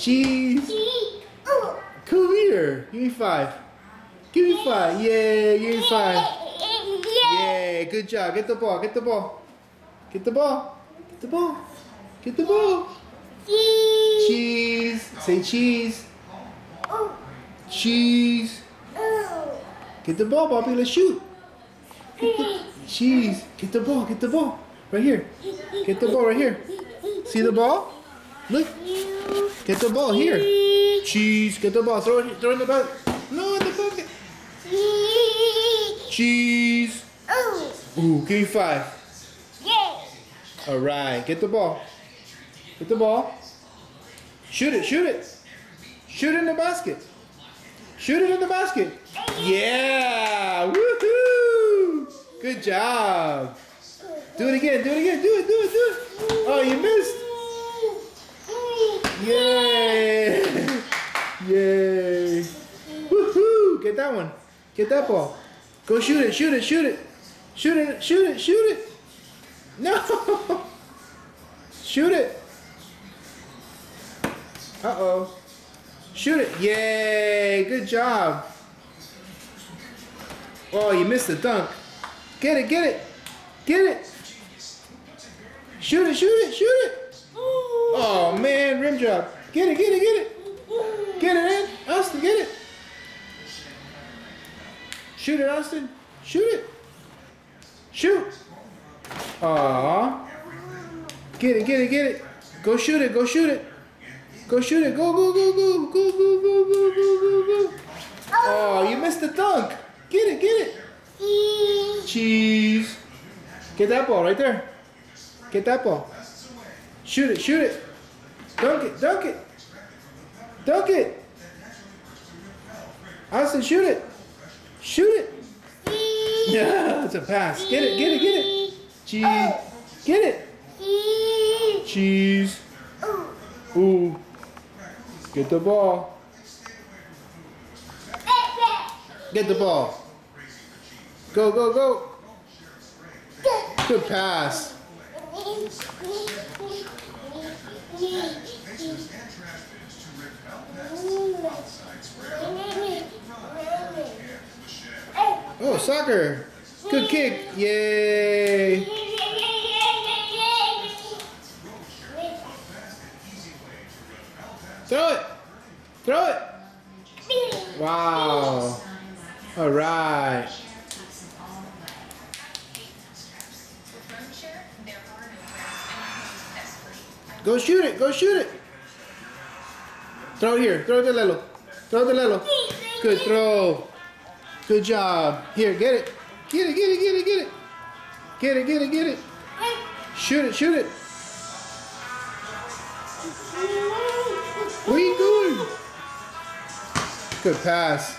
Cheese. Come here. Give me 5. Give me 5. Yay, give me 5. Yay, good job. Get the ball. Get the ball. Get the ball. Get the ball. Get the ball. Cheese. Say cheese. Cheese. Get the ball, Bobby. Let's shoot. Cheese. Get the ball. Get the ball. Right here. Get the ball right here. See the ball? Look. Get the ball here. Cheese. Get the ball. Throw it in the bucket. No, in the bucket. Cheese. Ooh, give me 5. All right. Get the ball. Get the ball. Shoot it. Shoot it. Shoot it in the basket. Shoot it in the basket. Yeah. Woohoo. Good job. Do it again. Do it again. Do it. Do it. Do it. Oh, you missed. Yay. Yay. Woohoo. Get that one. Get that ball. Go shoot it. Shoot it. Shoot it. Shoot it. Shoot it. Shoot it. No. Shoot it. Uh-oh. Shoot it. Yay. Good job. Oh, you missed the dunk. Get it. Get it. Get it. Shoot it. Shoot it. Shoot it. Oh, man. Rim job. Get it. Get it. Get it. Get it in. Austin, get it. Shoot it, Austin. Shoot it. Shoot. Aww. Get it. Get it. Get it. Go shoot it. Go shoot it. Go shoot it. Go, go, go, go. Go, go, go, go, go, go, go. Oh, you missed the dunk. Get it. Get it. Cheese. Get that ball right there. Get that ball. Shoot it. Shoot it. Dunk it. Dunk it. Dunk it. Austin, shoot it. Shoot it. Yeah, it's a pass. Get it. Get it. Get it. Cheese. Get it. Cheese. Ooh. Get the ball. Get the ball. Go, go, go. Good pass. Oh, soccer. Good kick. Yay. Throw it. Throw it. Wow. All right. Go shoot it. Go shoot it. Throw it here. Throw it to Lelo. Throw it to Lelo. Good throw. Good job. Here, get it. Get it, get it, get it, get it. Get it, get it, get it. Shoot it, shoot it. Where are you going? Good pass.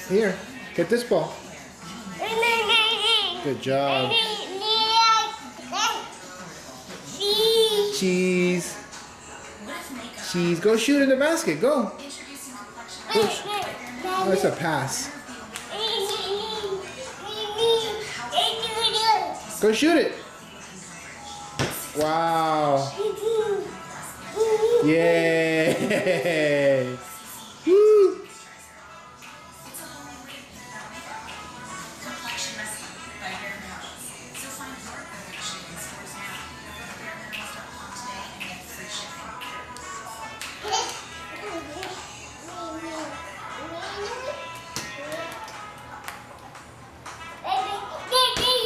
Here, get this ball. Good job. Cheese. Cheese. Go shoot in the basket. Go. Push. Oh, it's a pass. Go shoot it. Wow. Yay. Woo.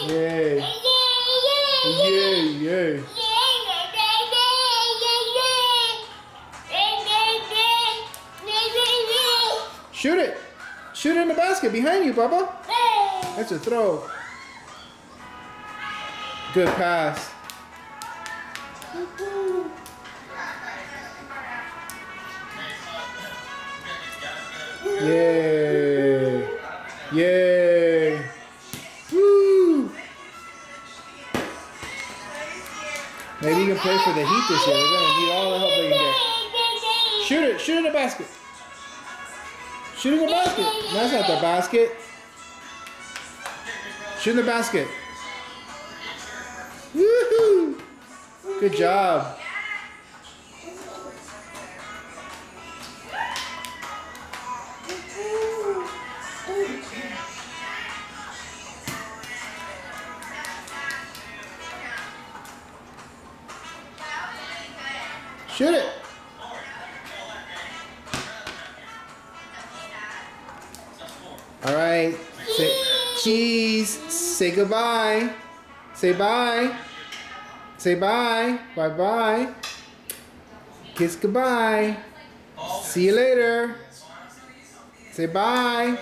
Yay. Yay, yay. Shoot it. Shoot it in the basket behind you, Bubba. That's a throw. Good pass. Yay. Yay. Woo. Maybe you can play for the Heat this year. They're going to need all the help they can get. Shoot it. Shoot in the basket. Shoot in the basket. That's not the basket. Shoot in the basket. Woohoo! Good job. Shoot it. All right. Say cheese. Say goodbye. Say bye. Say bye. Bye-bye. Kiss goodbye. See you later. Say bye.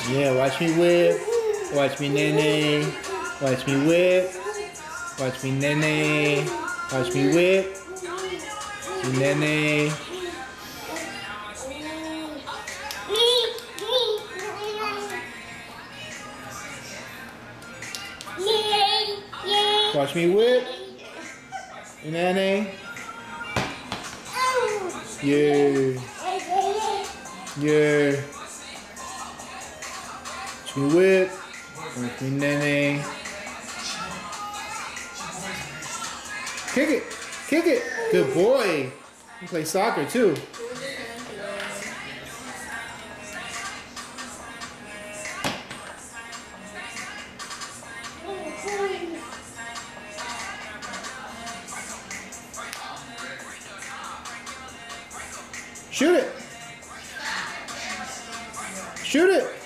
Yeah, watch me whip. Watch me nene. Watch me whip. Watch me nene. Watch me whip. Nene. Watch me whip. Nene. Yeah. Yeah. Watch me whip. Watch me nene. Kick it. Kick it. Good boy. You play soccer too. Shoot it. Shoot it.